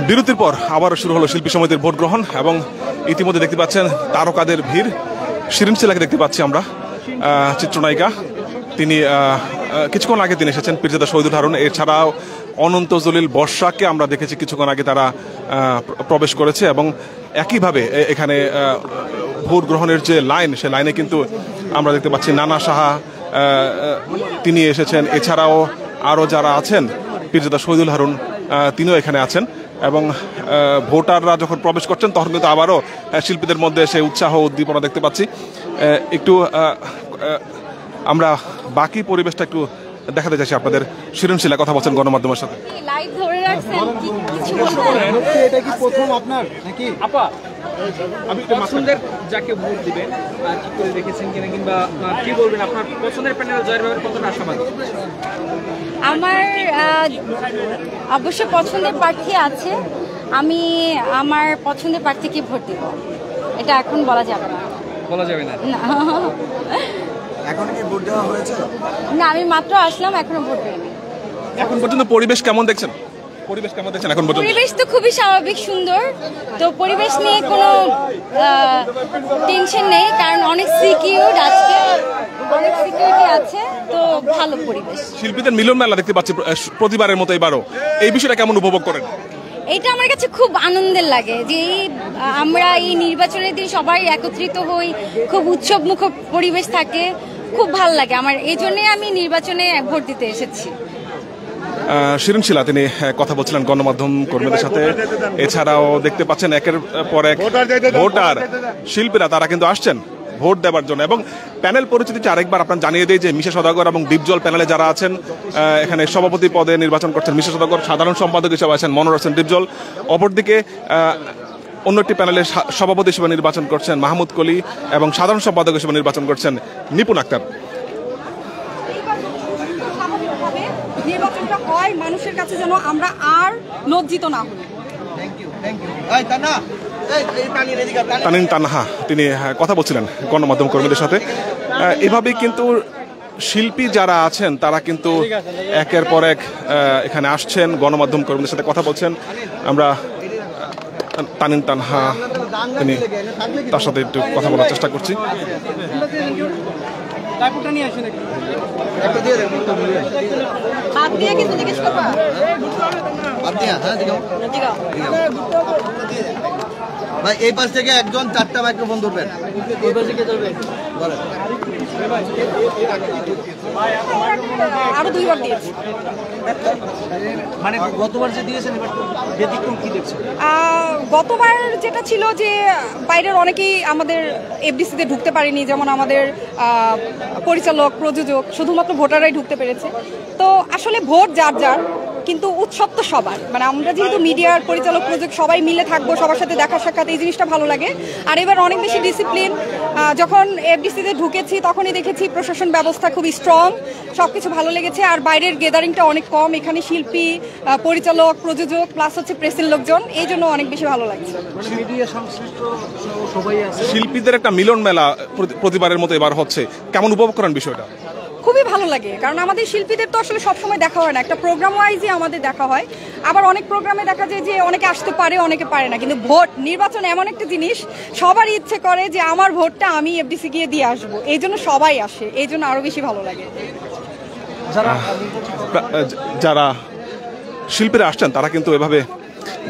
বিরতির পর আবারও শুরু হলো শিল্পী সমিতির ভোট গ্রহণ এবং ইতিমধ্যে দেখতে পাচ্ছেন তারকাদের ভিড়। শিরিন শিলাকে দেখতে পাচ্ছি আমরা, চিত্রনায়িকা। তিনি কিছুক্ষণ আগে তিনি এসেছেন, পীরজাদা শহীদুল হারুন। এছাড়াও অনন্ত জলিল বর্ষাকে আমরা দেখেছি কিছুক্ষণ আগে তারা প্রবেশ করেছে এবং একইভাবে এখানে ভোট গ্রহণের যে লাইন, সে লাইনে কিন্তু আমরা দেখতে পাচ্ছি নানা সাহা তিনি এসেছেন। এছাড়াও আরও যারা আছেন, পীরজাদা শহীদুল হারুন তিনিও এখানে আছেন এবং ভোটাররা যখন প্রবেশ করছেন তখন কিন্তু আবারও শিল্পীদের মধ্যে সেই উৎসাহ উদ্দীপনা দেখতে পাচ্ছি। একটু আমরা বাকি পরিবেশটা একটু দেখাতে চাইছি আপনাদের। শিরিন শিলা কথা বলছেন গণমাধ্যমের সাথে। এটা কি প্রথম আপনার নাকি আপা? আপনি পছন্দের যাকে ভোট দিবেন কি করে দেখেছেন কিনা, কিংবা কি বলবেন আপনার পছন্দের প্যানেল জয়ের ব্যাপারে কতটা আশাবাদী? আমার অবশ্য পছন্দের প্রার্থী আছে, আমি আমার পছন্দের প্রার্থীকে ভোট দিব, এটা এখন বলা যাবে না। বলা যাবে না? এখন কি ভোট দেওয়া হয়েছে? না, আমি মাত্র আসলাম, এখনো ভোট দিইনি। এখন পর্যন্ত পরিবেশ কেমন দেখছেন? পরিবেশ কেমন দেখছেন এখন পর্যন্ত? পরিবেশ তো খুবই স্বাভাবিক, সুন্দর। তো পরিবেশ নিয়ে কোনো টেনশন নেই, কারণ অনেক সিকিউর আজকে, অনেক সিকিউরিটি আছে, তো ভালো পরিবেশ। শিল্পীদের মিলন মেলা দেখতে পাচ্ছি প্রতিবারের মতো এবারও, এই বিষয়টা কেমন উপভোগ করেন? এটা আমার কাছে খুব আনন্দের লাগে যে আমরা এই নির্বাচনের দিন সবাই একত্রিত হই, খুব উৎসবমুখর পরিবেশ থাকে, খুব ভালো লাগে আমার। এই জন্যই আমি নির্বাচনে ভোট দিতে এসেছি। শিরিন শিলা তিনি কথা বলছিলেন গণমাধ্যম কর্মীদের সাথে। এছাড়াও দেখতে পাচ্ছেন একের পর এক ভোটার শিল্পীরা তারা কিন্তু আসছেন ভোট দেওয়ার জন্য। এবং প্যানেল পরিচিতি আরেকবার আপনার জানিয়ে দেয় যে মিশা সওদাগর এবং দীপজল প্যানেলে যারা আছেন, এখানে সভাপতি পদে নির্বাচন করছেন মিশা সওদাগর, সাধারণ সম্পাদক হিসেবে আছেন মনোর হোসেন দীপজল। অপরদিকে অন্য একটি প্যানেলের সভাপতি হিসেবে নির্বাচন করছেন মাহমুদ কলি এবং সাধারণ সম্পাদক হিসেবে নির্বাচন করছেন নিপুণ আক্তার। নির্বাচনটা হয় মানুষের কাছে যেন আমরা আর লজ্জিত না হই। তানিন তানহা তিনি কথা বলছিলেন গণমাধ্যম কর্মীদের সাথে। এভাবেই কিন্তু শিল্পী যারা আছেন তারা কিন্তু একের পর এক এখানে আসছেন, গণমাধ্যম কর্মীদের সাথে কথা বলছেন। আমরা তানিন তানহা তিনি তার সাথে একটু কথা বলার চেষ্টা করছি। ভাই এই পাশ থেকে একজন 4টা মাইক্রোফোন ধরবেন। আরো 2বার দিয়েছি। মানে গতবার যে দিয়েছেন এবার ব্যতিক্রম কি দেখছেন? গতবার যেটা ছিল যে বাইরের অনেকেই আমাদের এফডিসিতে ঢুকতে পারেনি, যেমন আমাদের পরিচালক, প্রযোজক, শুধুমাত্র ভোটাররাই ঢুকতে পেরেছে। তো আসলে ভোট যার যার, কিন্তু উৎসব তো সবার। মানে আমরা যেহেতু মিডিয়ার পরিচালক, প্রযোজক সবাই মিলে থাকবো, সবার সাথে দেখা সাক্ষাৎ, এই জিনিসটা ভালো লাগে। আর এবার অনেক বেশি ডিসিপ্লিন। যখন এফডিসিতে ঢুকেছি তখনই দেখেছি প্রশাসন ব্যবস্থা খুবই স্ট্রং, সবকিছু ভালো লেগেছে। আর বাইরের গ্যাদারিংটা অনেক কম, এখানে শিল্পী, পরিচালক, প্রযোজক প্লাস হচ্ছে প্রেসের লোকজন, এই জন্য অনেক বেশি ভালো লাগছে। শিল্পীদের একটা মিলন মেলা প্রতিবারের মতো এবার হচ্ছে, কেমন উপভোগ করেন বিষয়টা? খুবই ভালো লাগে, কারণ আমাদের শিল্পীদের তো আসলে সবসময় দেখা হয় না, একটা প্রোগ্রাম ওয়াইজই আমাদের দেখা হয়। আবার অনেক প্রোগ্রামে দেখা যায় যে অনেকে আসতে পারে, অনেকে পারে না। কিন্তু ভোট নির্বাচন এমন একটা জিনিস, সবারই ইচ্ছে করে যে আমার ভোটটা আমি এফডিসি গিয়ে দিয়ে আসবো, এই জন্য সবাই আসে, এই জন্য আরো বেশি ভালো লাগে। যারা শিল্পীরা আসছেন তারা কিন্তু এভাবে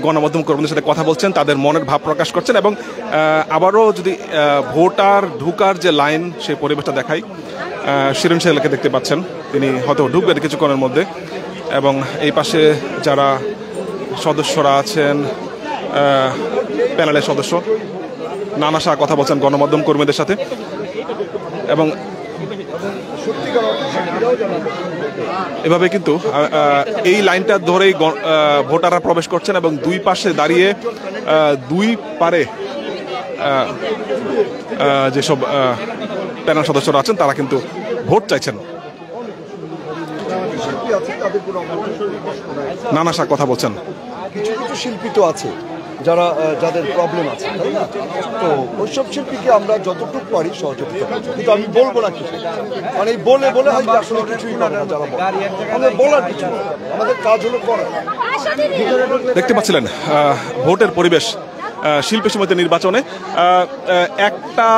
গণমাধ্যম কর্মীদের সাথে কথা বলছেন, তাদের মনের ভাব প্রকাশ করছেন। এবং আবারও যদি ভোটার ঢুকার যে লাইন, সেই পরিবেশটা দেখাই, শিরিন শিলাকে দেখতে পাচ্ছেন, তিনি হয়তো ঢুকবেন কিছুক্ষণের মধ্যে। এবং এই পাশে যারা সদস্যরা আছেন, প্যানেলের সদস্য নানা শাহ কথা বলছেন গণমাধ্যম কর্মীদের সাথে। এবং এভাবে কিন্তু এই লাইনটা ধরেই ভোটাররা প্রবেশ করছেন এবং দুই পাশে দাঁড়িয়ে দুই পারে যেসব প্যানেল সদস্যরা আছেন তারা কিন্তু ভোট চাইছেন। নানা শাহ কথা বলছেন। কিছু কিছু শিল্পী তো আছে যারা যাদের প্রবলেম আছে, তাই না? তো ওইসব শিল্পীকে আমরা যতটুকু পারি সহযোগিতা করছি, কিন্তু আমি বলবো না কিছু, মানে বলে বলে হয়তো আসলে কিছুই পারে না। যারা আমাদের বলার কিছু, আমাদের কাজ হলো করা। দেখতে পাচ্ছিলেন ভোটের পরিবেশ শিল্পী সমিতি নির্বাচনে 1টা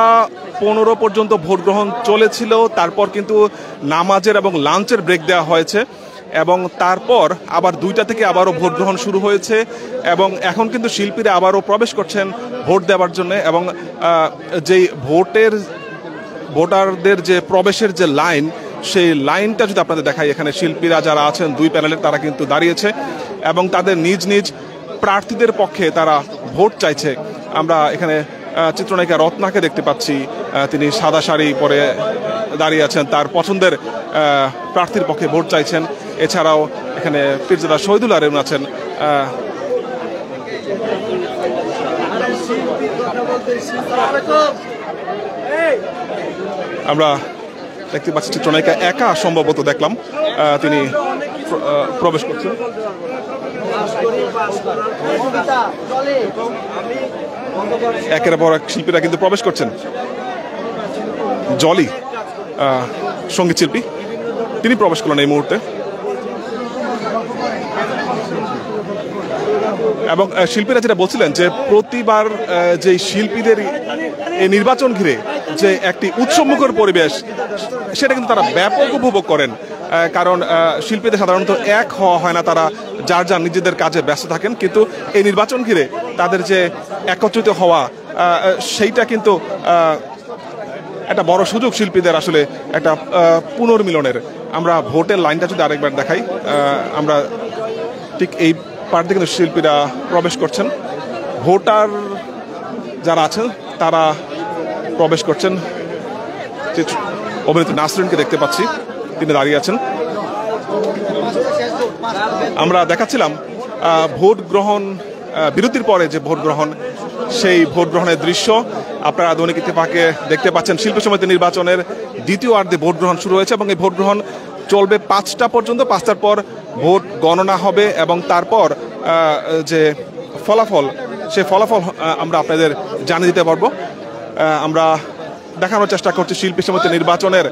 15 পর্যন্ত ভোট গ্রহণ চলেছিল, তারপর কিন্তু নামাজের এবং লাঞ্চের ব্রেক দেওয়া হয়েছে এবং তারপর আবার 2টা থেকে আবারও ভোট গ্রহণ শুরু হয়েছে এবং এখন কিন্তু শিল্পীরা আবারও প্রবেশ করছেন ভোট দেওয়ার জন্য এবং যেই ভোটারদের যে প্রবেশের যে লাইন, সেই লাইনটা যদি আপনাদের দেখাই, এখানে শিল্পীরা যারা আছেন 2 প্যানেলের তারা কিন্তু দাঁড়িয়েছে এবং তাদের নিজ নিজ প্রার্থীদের পক্ষে তারা ভোট চাইছে। আমরা এখানে চিত্রনায়িকা রত্নাকে দেখতে পাচ্ছি, তিনি সাদা শাড়ি পরে দাঁড়িয়ে আছেন, তার পছন্দের প্রার্থীর পক্ষে ভোট চাইছেন। এছাড়াও এখানে পীরজাদা শহীদুল আরেম আছেন। আমরা দেখতে পাচ্ছি চিত্রনায়িকা একা সম্ভবত দেখলাম তিনি প্রবেশ করছেন। একের পর এক শিল্পীরা কিন্তু প্রবেশ করছেন। জলি সঙ্গীত শিল্পী, তিনি প্রবেশ করলেন এই মুহূর্তে এবং শিল্পীরা যেটা বলছিলেন যে প্রতিবার যে শিল্পীদের এই নির্বাচন ঘিরে যে একটি উৎসবমুখর পরিবেশ, সেটা কিন্তু তারা ব্যাপক উপভোগ করেন। কারণ শিল্পীদের সাধারণত এক হওয়া হয় না, তারা যার যার নিজেদের কাজে ব্যস্ত থাকেন, কিন্তু এই নির্বাচন ঘিরে তাদের যে একত্রিত হওয়া, সেইটা কিন্তু একটা বড় সুযোগ শিল্পীদের আসলে একটা পুনর্মিলনের। আমরা ভোটের লাইনটা যদি আরেকবার দেখাই, আমরা ঠিক এই পার্টি কিন্তু শিল্পীরা প্রবেশ করছেন, ভোটার যারা আছেন তারা প্রবেশ করছেন। অভিনেত্রী নাসরিনকে দেখতে পাচ্ছি, তিনি দাঁড়িয়ে আছেন। আমরা দেখাচ্ছিলাম ভোট গ্রহণ বিরতির পরে যে ভোট গ্রহণ, সেই ভোট গ্রহণের দৃশ্য আপনারা দৈনিক ইত্তেফাকে দেখতে পাচ্ছেন। শিল্পী সমিতি নির্বাচনের দ্বিতীয়ার্ধে ভোট গ্রহণ শুরু হয়েছে এবং এই ভোট গ্রহণ চলবে 5টা পর্যন্ত। 5টার পর ভোট গণনা হবে এবং তারপর যে ফলাফল, সেই ফলাফল আমরা আপনাদের জানিয়ে দিতে পারবো। আমরা দেখানোর চেষ্টা করছি শিল্পী সমিতি নির্বাচনের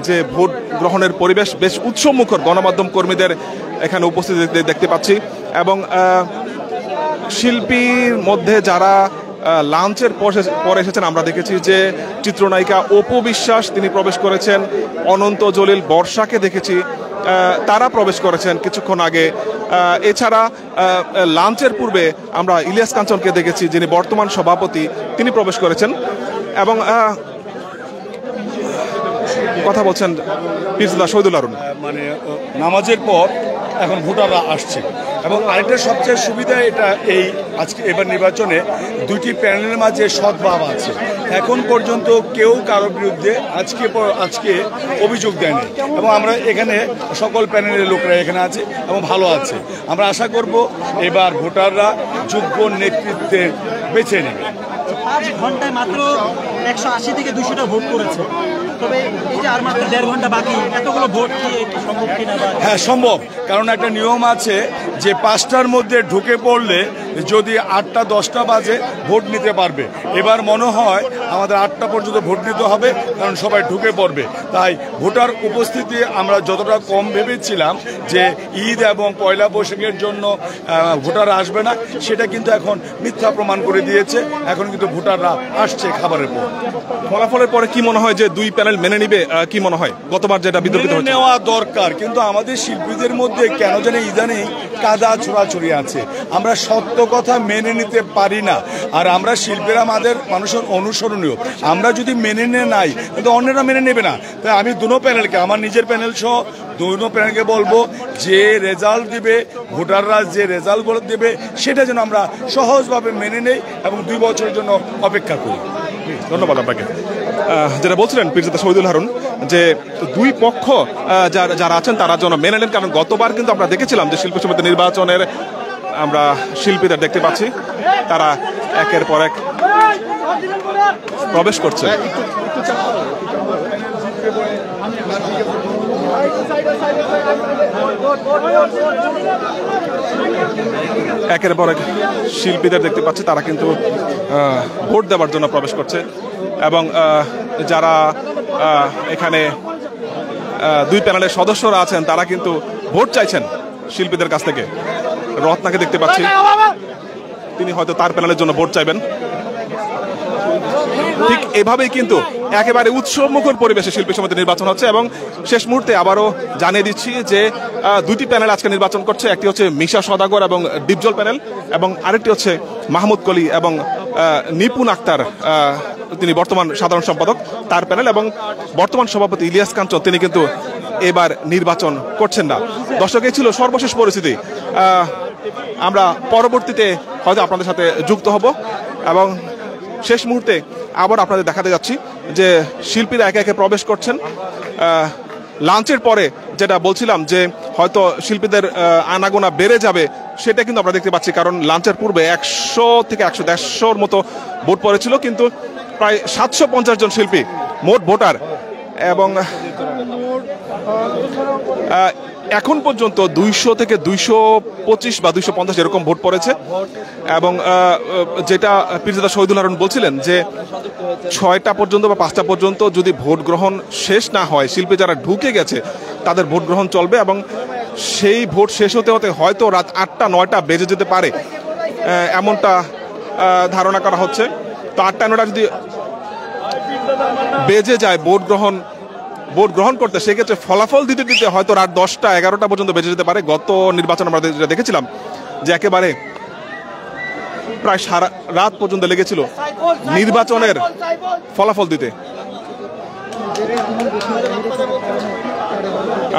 যে ভোট গ্রহণের পরিবেশ বেশ উৎসবমুখর। গণমাধ্যম কর্মীদের এখানে উপস্থিতি দেখতে পাচ্ছি এবং শিল্পীর মধ্যে যারা লাঞ্চের পরে এসেছেন, আমরা দেখেছি যে চিত্রনায়িকা অপু বিশ্বাস তিনি প্রবেশ করেছেন, অনন্ত জলিল, বর্ষাকে দেখেছি তারা প্রবেশ করেছেন কিছুক্ষণ আগে। এছাড়া লাঞ্চের পূর্বে আমরা ইলিয়াস কাঞ্চনকে দেখেছি, যিনি বর্তমান সভাপতি, তিনি প্রবেশ করেছেন এবং কথা বলছেন পীরজাদা শহীদুল আরুন। মানে নামাজের পর এখন ভোটাররা আসছে এবং আরেকটা সবচেয়ে সুবিধা এটা, এই আজকে এবার নির্বাচনে 2টি প্যানেলের মাঝে সদ্ভাব আছে। এখন পর্যন্ত কেউ কারো বিরুদ্ধে আজকে অভিযোগ দেয়নি এবং আমরা এখানে সকল প্যানেলের লোকরা এখানে আছে এবং ভালো আছে। আমরা আশা করব এবার ভোটাররা যোগ্য নেতৃত্বের বেছে নেবে। 5 ঘন্টায় মাত্র 180 থেকে 200টা ভোট করেছে, তবে এই যে আর মাত্র 1.5 ঘন্টা বাকি, এতগুলো ভোট কি সম্ভব কিনা? হ্যাঁ সম্ভব, কারণ একটা নিয়ম আছে যে 5টার মধ্যে ঢুকে পড়লে যদি 8টা 10টা বাজে ভোট নিতে পারবে। এবার মনে হয় আমাদের 8টা পর্যন্ত ভোট নিতে হবে, কারণ সবাই ঢুকে পড়বে। তাই ভোটার উপস্থিতি আমরা যতটা কম ভেবেছিলাম যে ঈদ এবং পয়লা বৈশাখের জন্য ভোটার আসবে না, সেটা কিন্তু এখন মিথ্যা প্রমাণ করে দিয়েছে। এখন কিন্তু ভোটাররা আসছে খাবারের পর। ফলাফলের পরে কি মনে হয় যে 2 প্যানেল মেনে নিবে? কি মনে হয় গতবার যেটা বিতর্কিত হয়েছে? নেওয়া দরকার, কিন্তু আমাদের শিল্পীদের মধ্যে কেন জানি ইদানিং কাদা ছোড়াছড়ি আছে। আমরা সত্য কথা মেনে নিতে পারি না, আর আমরা শিল্পীরা আমাদের মানুষের অনুসরণীয়। আমরা যদি মেনে নাই কিন্তু অন্যরা মেনে নেবে না। তাই আমি দুটো প্যানেলকে, আমার নিজের প্যানেল সহ দুটো প্যানেলকে বলবো যে রেজাল্ট দিবে, ভোটাররা যে রেজাল্ট দেবে সেটা যেন আমরা সহজভাবে মেনে নেই এবং 2 বছরের জন্য অপেক্ষা করি। ধন্যবাদ আপনাকে। যেটা বলছিলেন পীরজাদা শহীদুল আরুন, যে 2 পক্ষ যারা আছেন তারা যেন মেনে নেন, কারণ গতবার কিন্তু আমরা দেখেছিলাম যে শিল্পী সমিতি নির্বাচনের আমরা শিল্পীদের দেখতে পাচ্ছি তারা একের পর এক প্রবেশ করছে। একের পর এক শিল্পীদের দেখতে পাচ্ছি তারা কিন্তু ভোট দেওয়ার জন্য প্রবেশ করছে এবং যারা এখানে 2 প্যানেলের সদস্যরা আছেন তারা কিন্তু ভোট চাইছেন শিল্পীদের কাছ থেকে। রত্নাকে দেখতে পাচ্ছি, তিনি হয়তো তার প্যানেলের জন্য ভোট চাইবেন। ঠিক এভাবেই কিন্তু একেবারে উৎসবমুখর পরিবেশে শিল্পী সমিতি নির্বাচন হচ্ছে। এবং শেষ মুহূর্তে আবারও জানিয়ে দিচ্ছি যে দুইটি প্যানেল আজকে নির্বাচন করছে। একটি হচ্ছে মিশা সদাগর এবং ডিপজল প্যানেল, এবং আরেকটি হচ্ছে মাহমুদ কলি এবং নিপুণ আক্তার, তিনি বর্তমান সাধারণ সম্পাদক, তার প্যানেল, এবং বর্তমান সভাপতি ইলিয়াস কাঞ্চন, তিনি কিন্তু এবার নির্বাচন করছেন না। দর্শক, এই ছিল সর্বশেষ পরিস্থিতি। আমরা পরবর্তীতে হয়তো আপনাদের সাথে যুক্ত হব এবং শেষ মুহূর্তে আবার আপনাদের দেখাতে যাচ্ছি যে শিল্পীরা একে একে প্রবেশ করছেন। লাঞ্চের পরে যেটা বলছিলাম যে হয়তো শিল্পীদের আনাগোনা বেড়ে যাবে, সেটা কিন্তু আমরা দেখতে পাচ্ছি, কারণ লাঞ্চের পূর্বে 100 থেকে 150-150-র মতো ভোট পড়েছিল, কিন্তু প্রায় 750 জন শিল্পী মোট ভোটার, এবং এখন পর্যন্ত 200 থেকে 225 বা 250 এরকম ভোট পড়েছে। এবং যেটা পীরজাদা শহীদুল হারুন বলছিলেন যে 6টা পর্যন্ত বা 5টা পর্যন্ত যদি ভোট গ্রহণ শেষ না হয়, শিল্পী যারা ঢুকে গেছে তাদের ভোট গ্রহণ চলবে, এবং সেই ভোট শেষ হতে হতে হয়তো রাত 8টা-9টা বেজে যেতে পারে, এমনটা ধারণা করা হচ্ছে। তো 8টা-9টা যদি বেজে যায় ভোট গ্রহণ করতে, সেক্ষেত্রে ফলাফল দিতে দিতে হয়তো রাত 10টা-11টা পর্যন্ত বেজে যেতে পারে। গত নির্বাচন আমরা দেখেছিলাম যে একেবারে প্রায় সারা রাত পর্যন্ত লেগেছিল নির্বাচনের ফলাফল দিতে।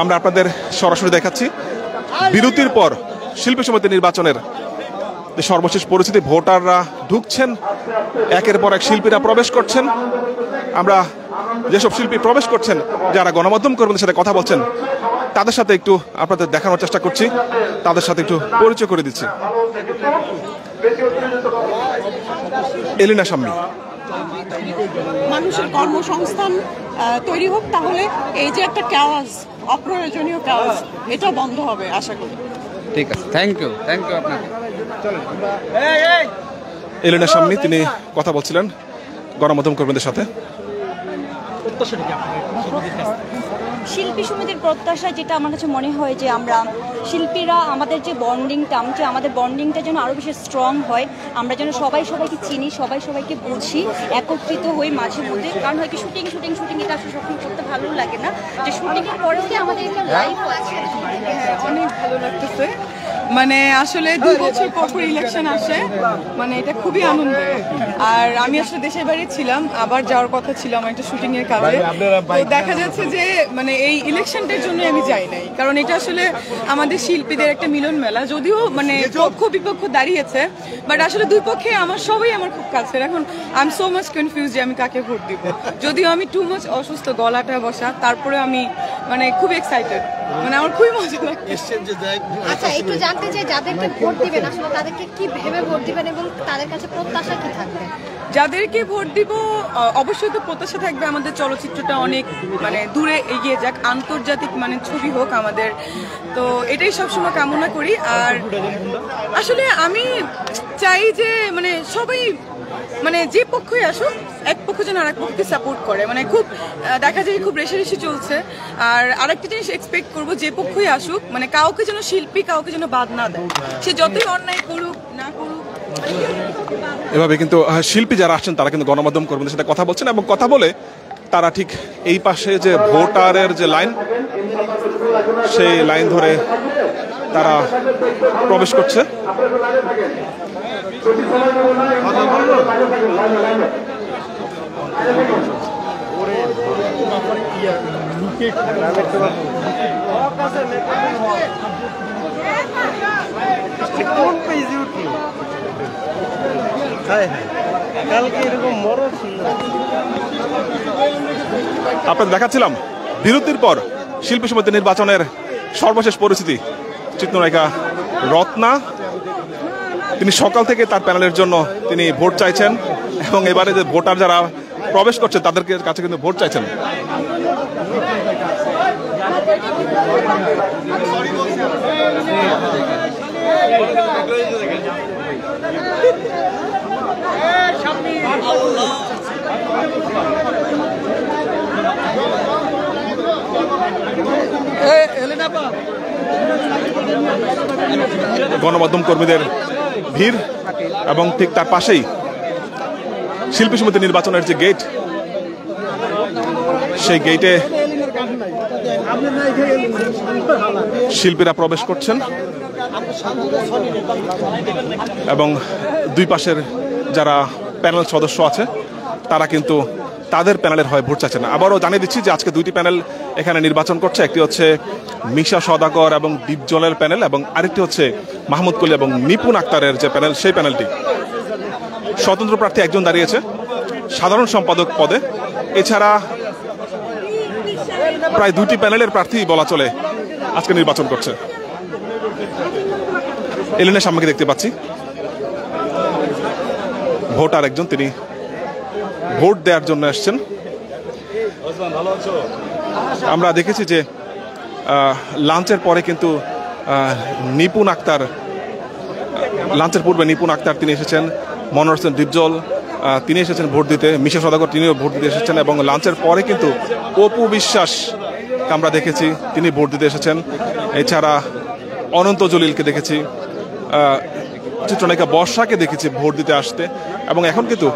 আমরা আপনাদের সরাসরি দেখাচ্ছি বিরতির পর শিল্পী সমিতি নির্বাচনের যে সর্বশেষ পরিস্থিতি। ভোটাররা ঢুকছেন, একের পর এক শিল্পীরা প্রবেশ করছেন। আমরা যেসব শিল্পী প্রবেশ করছেন, যারা গণমাধ্যম কর্মীদের সাথে কথা বলছেন, তাদের সাথে একটু আপনাদের দেখানোর চেষ্টা করছি, তাদের সাথে একটু পরিচয় করে দিচ্ছি। এলিনা শাম্মী। মানুষের কর্মসংস্থান তৈরি হোক, তাহলে এই যে একটা ক্যাওয়াজ, অপ্রয়োজনীয় ক্যাওয়াজ, এটা বন্ধ হবে আশা করি। ঠিক আছে, থ্যাংক ইউ আপনাকে। এলিনা শাম্মী, তিনি কথা বলছিলেন গণমাধ্যম কর্মীদের সাথে। শিল্পী সমিতির প্রত্যাশা যেটা আমার কাছে মনে হয় যে আমরা শিল্পীরা আমাদের যে বন্ডিংটা যেন আরও বেশি স্ট্রং হয়, আমরা যেন সবাইকে চিনি, সবাইকে বুঝি, একত্রিত হই মাঝে মধ্যে। কারণ হয় কি, শুটিং এটা আসলে সবসময় করতে ভালো লাগে না, যে শুটিংয়ের পরেও যে আমাদের একটা লাইফ আছে। অনেক ভালো লাগতেছে, মানে আসলে 2 বছর পর ইলেকশন আসে, মানে এটা খুবই আনন্দের। আর আমি আসলে দেশের বাইরে ছিলাম, আবার যাওয়ার কথা ছিল আমার একটা শুটিং এর কাজে। তো দেখা যাচ্ছে যে মানে এই ইলেকশনটার জন্য আমি যাই নাই, কারণ এটা আসলে আমাদের শিল্পীদের একটা মিলন মেলা। যদিও মানে পক্ষ বিপক্ষ দাঁড়িয়েছে, বাট আসলে দুই পক্ষে সবাই আমার খুব কাছের। এখন I am so much confuse যে আমি কাকে ভোট দিব। যদিও আমি টু মাচ অসুস্থ, গলাটা বসা, তারপরে আমি মানে খুব এক্সাইটেড, মানে আমার খুবই মজা লাগে। আচ্ছা, একটু জানতে চাই, যাদেরকে ভোট দিবেন আসলে তাদেরকে কি ভেবে ভোট দিবেন এবং তাদের কাছে প্রত্যাশা কি থাকবে? যাদেরকে ভোট দিব অবশ্যই তো প্রত্যাশা থাকবে আমাদের চলচ্চিত্রটা অনেক মানে দূরে এগিয়ে যাক, আন্তর্জাতিক মানে ছবি হোক আমাদের, তো এটাই সবসময় কামনা করি। আর আসলে আমি চাই যে মানে সবাই মানে যে পক্ষই আসুক, এক পক্ষ যেন আরেক পক্ষকে সাপোর্ট করে। মানে খুব দেখা যায় খুব রেশারেশি চলছে। আর আরেকটা জিনিস এক্সপেক্ট করবো, যে পক্ষই আসুক মানে কাউকে যেন শিল্পী কাউকে যেন বাদ না দেয়, সে যতই অন্যায় করুক না করুক। এভাবে কিন্তু শিল্পী যারা আসছেন তারা কিন্তু গণমাধ্যম কর্মীদের সাথে কথা বলছেন, এবং কথা বলে তারা ঠিক এই পাশে যে ভোটারের যে লাইন, সেই লাইন ধরে তারা প্রবেশ করছে। আপনাদের দেখাচ্ছিলাম বিরতির পর শিল্পী সমিতি নির্বাচনের সর্বশেষ পরিস্থিতি। চিত্রনায়িকা রত্না, তিনি সকাল থেকে তার প্যানেলের জন্য তিনি ভোট চাইছেন, এবং এবারে যে ভোটার যারা প্রবেশ করছে তাদের কাছে কিন্তু ভোট চাইছেন। গণমাধ্যম কর্মীদের ভিড় এবং ঠিক তার পাশেই শিল্পী সমিতি নির্বাচনের যে গেট, সেই গেটে শিল্পীরা প্রবেশ করছেন এবং দুই পাশের যারা প্যানেল সদস্য আছে তারা কিন্তু তাদের প্যানেলের হয় ভোট চাচ্ছে না। আবারও জানিয়ে দিচ্ছি যে আজকে দুইটি প্যানেল এখানে নির্বাচন করছে। একটি হচ্ছে মিশা সওদাগর এবং দীপজলের প্যানেল, এবং আরেকটি হচ্ছে মাহমুদ কলি এবং নিপুণ আক্তারের যে প্যানেল, সেই প্যানেলটি। স্বতন্ত্র প্রার্থী একজন দাঁড়িয়েছে সাধারণ সম্পাদক পদে। এছাড়া প্রায় দুইটি প্যানেলের প্রার্থী বলা চলে আজকে নির্বাচন করছে। এলেনের সামনে দেখতে পাচ্ছি ভোটার একজন, তিনি ভোট দেওয়ার জন্য এসছেন। আমরা দেখেছি যে লাঞ্চের পরে কিন্তু নিপুণ আক্তার, লাঞ্চের পূর্বে নিপুণ আক্তার তিনি এসেছেন, মনোহর হোসেন দীপজল তিনি এসেছেন ভোট দিতে, মিশা সওদাগর তিনিও ভোট দিতে এসেছেন, এবং লাঞ্চের পরে কিন্তু অপু বিশ্বাস আমরা দেখেছি তিনি ভোট দিতে এসেছেন। এছাড়া অনন্ত জলিলকে দেখেছি, চিত্রনায়িকা বর্ষাকে দেখেছি ভোট দিতে আসতে, এবং এখন কিন্তু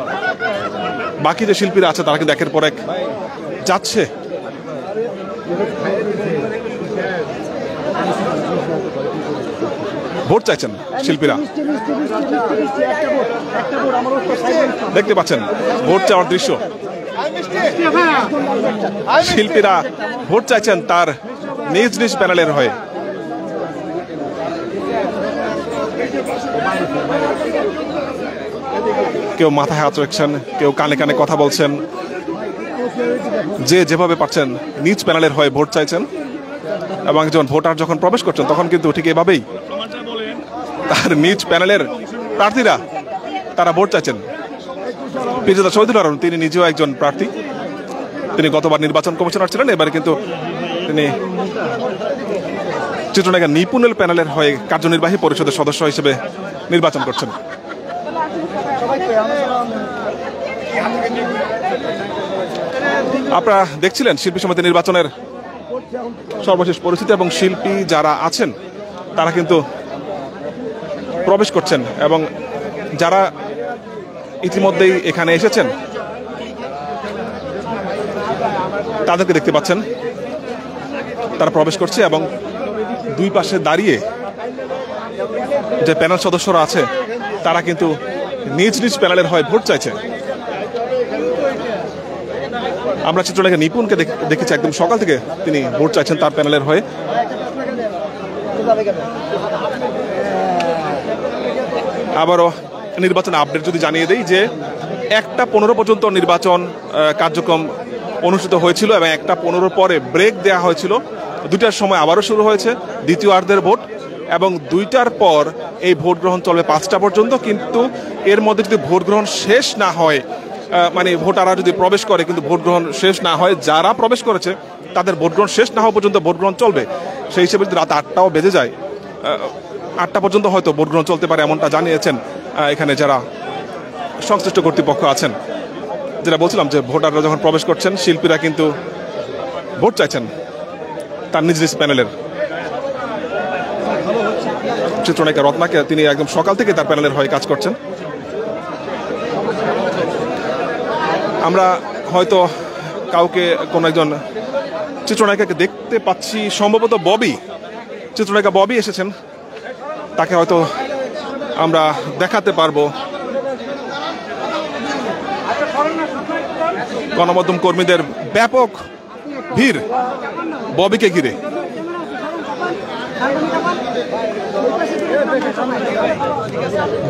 বাকি যে শিল্পীরা আছে তারা কিন্তু একের পর এক যাচ্ছে। ভোট চাইছেন শিল্পীরা, দেখতে পাচ্ছেন ভোট চাওয়ার দৃশ্য। শিল্পীরা ভোট চাইছেন তার নিজ নিজ প্যানেলের হয়ে। কেউ মাথায় হাত রাখছেন, কেউ কানে কানে কথা বলছেন, যে যেভাবে পারছেন নিজ প্যানেলের হয়ে ভোট চাইছেন। এবং একজন ভোটার যখন প্রবেশ করছেন তখন কিন্তু ঠিক এভাবেই তার নিজ প্যানেলের প্রার্থীরা তারা ভোট চাইছেন। পিরজাদা শহীদুল আলম তিনি নিজেও একজন প্রার্থী, তিনি গতবার নির্বাচন কমিশনার ছিলেন, এবারে কিন্তু তিনি চিত্রনায়িকা নিপুণের প্যানেলের হয়ে কার্যনির্বাহী পরিষদের সদস্য হিসেবে নির্বাচন করছেন। আপনারা দেখছিলেন শিল্পী সমিতি নির্বাচনের সর্বশেষ পরিস্থিতি, এবং শিল্পী যারা আছেন তারা কিন্তু প্রবেশ করছেন, এবং যারা ইতিমধ্যেই এখানে এসেছেন তাদেরকে দেখতে পাচ্ছেন তারা প্রবেশ করছে, এবং দুই পাশে দাঁড়িয়ে যে প্যানেল সদস্যরা আছে তারা কিন্তু নিজ নিজ প্যানেলের হয়ে ভোট চাইছে। আমরা চিত্রনায়িকা নিপুণকে দেখেছি একদম সকাল থেকে তিনি ভোট চাইছেন তার প্যানেলের হয়ে। আবারও নির্বাচন আপডেট যদি জানিয়ে দেই যে 1টা 15 পর্যন্ত নির্বাচন কার্যক্রম অনুষ্ঠিত হয়েছিল, এবং 1টা 15 পরে ব্রেক দেওয়া হয়েছিল। 2টার সময় আবারও শুরু হয়েছে দ্বিতীয়ার্ধের ভোট, এবং 2টার পর এই ভোট গ্রহণ চলবে 5টা পর্যন্ত। কিন্তু এর মধ্যে যদি ভোট গ্রহণ শেষ না হয়, মানে ভোটাররা যদি প্রবেশ করে কিন্তু ভোট গ্রহণ শেষ না হয়, যারা প্রবেশ করেছে তাদের ভোট গ্রহণ শেষ না হওয়া পর্যন্ত ভোট গ্রহণ চলবে। সেই হিসেবে যদি রাত 8টাও বেজে যায়, 8টা পর্যন্ত হয়তো ভোট গ্রহণ চলতে পারে, এমনটা জানিয়েছেন এখানে যারা সংশ্লিষ্ট কর্তৃপক্ষ আছেন। যেটা বলছিলাম যে ভোটাররা যখন প্রবেশ করছেন শিল্পীরা কিন্তু ভোট চাইছেন তার নিজ নিজ প্যানেলের। চিত্রনায়িকা রত্নাকে তিনি একদম সকাল থেকে তার প্যানেলের হয়ে কাজ করছেন। আমরা হয়তো কাউকে কোনো একজন চিত্রনায়িকাকে দেখতে পাচ্ছি, সম্ভবত ববি, চিত্রনায়িকা ববি এসেছেন, তাকে হয়তো আমরা দেখাতে পারবো। গণমাধ্যম কর্মীদের ব্যাপক ভিড় ববিকে ঘিরে।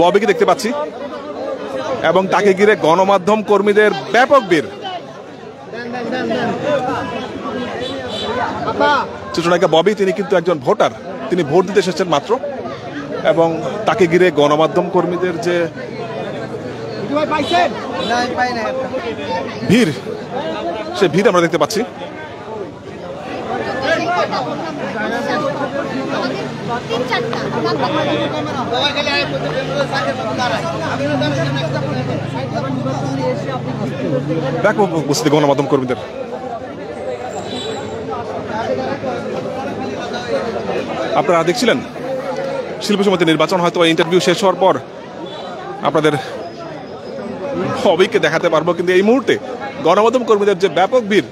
ববিকে দেখতে পাচ্ছি এবং তাকে ঘিরে গণমাধ্যম কর্মীদের ব্যাপক ভিড়। চিত্রনায়িকা ববি তিনি কিন্তু একজন ভোটার, তিনি ভোট দিতে এসেছেন মাত্র, এবং তাকে ঘিরে গণমাধ্যম কর্মীদের যে ভিড়, সে ভিড় আমরা দেখতে পাচ্ছি। ব্যাপক উপস্থিতি গণমাধ্যম কর্মীদের। আপনারা দেখছিলেন শিল্পী সমিতি নির্বাচন। হয়তো ইন্টারভিউ শেষ হওয়ার পর আপনাদের সবাইকে দেখাতে পারবো, কিন্তু এই মুহূর্তে গণমাধ্যম কর্মীদের যে ব্যাপক ভিড়,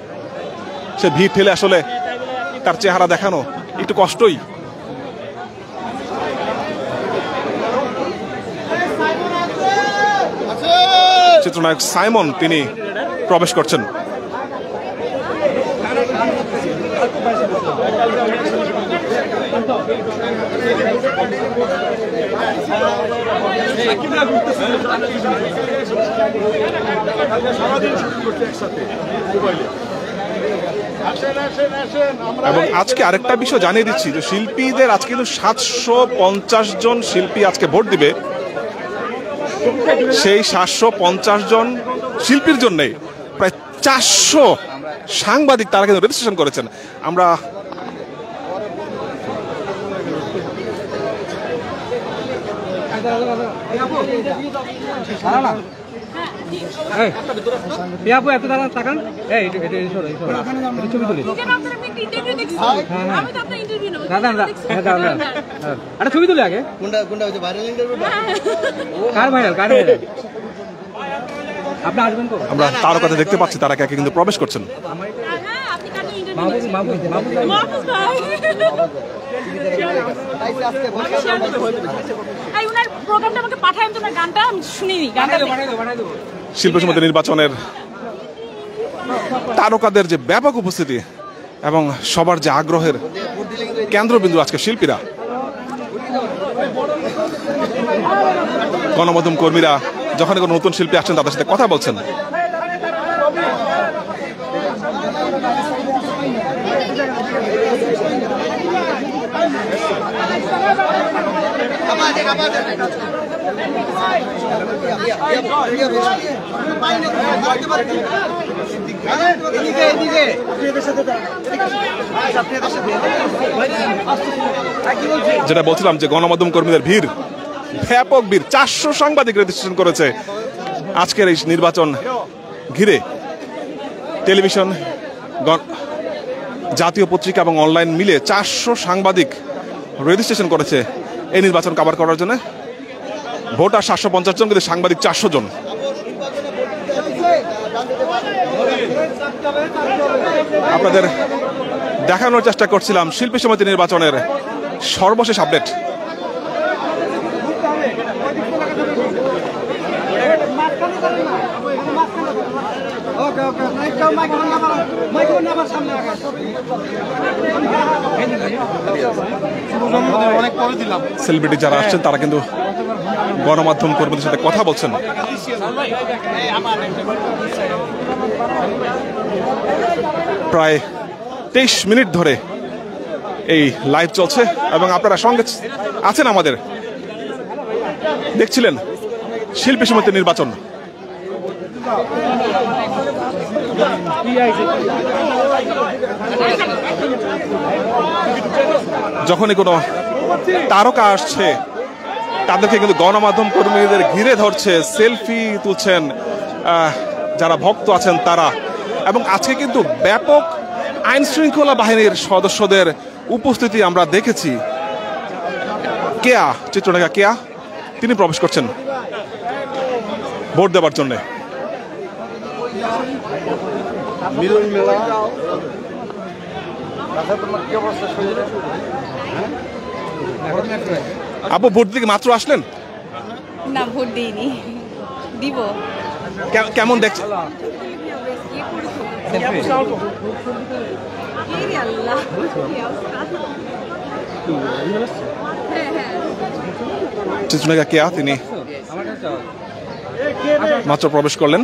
সে ভিড় ঠেলে আসলে তার চেহারা দেখানো একটু কষ্টই। চিত্রনায়ক সাইমন তিনি প্রবেশ করছেন। এবং আজকে আরেকটা বিষয় জানিয়ে দিচ্ছি যে শিল্পীদের আজকে কিন্তু 750 জন শিল্পী আজকে ভোট দিবে। সেই 750 জন শিল্পীর জন্য প্রায় 400 সাংবাদিক তারা কিন্তু রেজিস্ট্রেশন করেছেন। আমরা ছবি তুলে আগে আপনি আসবেন তো। আমরা তারকাতে দেখতে পাচ্ছি তারা একে কিন্তু প্রবেশ করছেন। শিল্পী সমিতি নির্বাচনের তারকাদের যে ব্যাপক উপস্থিতি এবং সবার যে আগ্রহের কেন্দ্রবিন্দু আজকে শিল্পীরা। গণমাধ্যম কর্মীরা যখন কোনো নতুন শিল্পী আসছেন তাদের সাথে কথা বলছেন। যেটা বলছিলাম যে গণমাধ্যম কর্মীদের ভিড়, ব্যাপক ভিড়, 400 সাংবাদিক রেজিস্ট্রেশন করেছে আজকের এই নির্বাচন ঘিরে। টেলিভিশন, জাতীয় পত্রিকা এবং অনলাইন মিলে 400 সাংবাদিক রেজিস্ট্রেশন করেছে এই নির্বাচন কভার করার জন্য। ভোটার 750 জন, কিন্তু সাংবাদিক 400 জন। আপনাদের দেখানোর চেষ্টা করছিলাম শিল্পী সমিতি নির্বাচনের সর্বশেষ আপডেট। সেলিব্রিটি যারা আসছেন তারা কিন্তু গণমাধ্যম কর্মীদের সাথে কথা বলছেন। প্রায় 23 মিনিট ধরে এই লাইভ চলছে এবং আপনারা সঙ্গে আছেন আমাদের, দেখছিলেন শিল্পী সমিতি নির্বাচন। যখনই কোনো তারকা আসছে তাদেরকে কিন্তু গণমাধ্যম কর্মীদের ঘিরে ধরছে, সেলফি তুলছেন যারা ভক্ত আছেন তারা। এবং আজকে কিন্তু ব্যাপক আইন শৃঙ্খলা বাহিনীর সদস্যদের উপস্থিতি আমরা দেখেছি। কেয়া, চিত্রনায়িকা কেয়া, তিনি প্রবেশ করছেন ভোট দেওয়ার জন্য। আপু ভোট দিকে মাত্র আসলেন? না, ভোট দিইনি, দিব। কেমন দেখছেন? চিত্রনায়িকা কেয়া তিনি মাত্র প্রবেশ করলেন।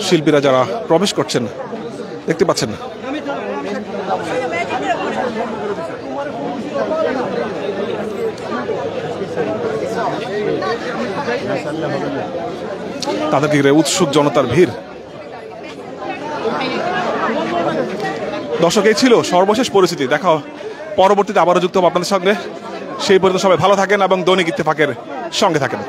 শিল্পীরা যারা প্রবেশ করছেন দেখতে পাচ্ছেন। তাদেরকে ঘিরে উৎসুক জনতার ভিড়। দর্শক, এই ছিল সর্বশেষ পরিস্থিতি। দেখা পরবর্তীতে আবারও যুক্ত হবো আপনাদের সঙ্গে। সেই পর্যন্ত সবাই ভালো থাকেন এবং দৈনিক ইত্তেফাকের সঙ্গে থাকেন।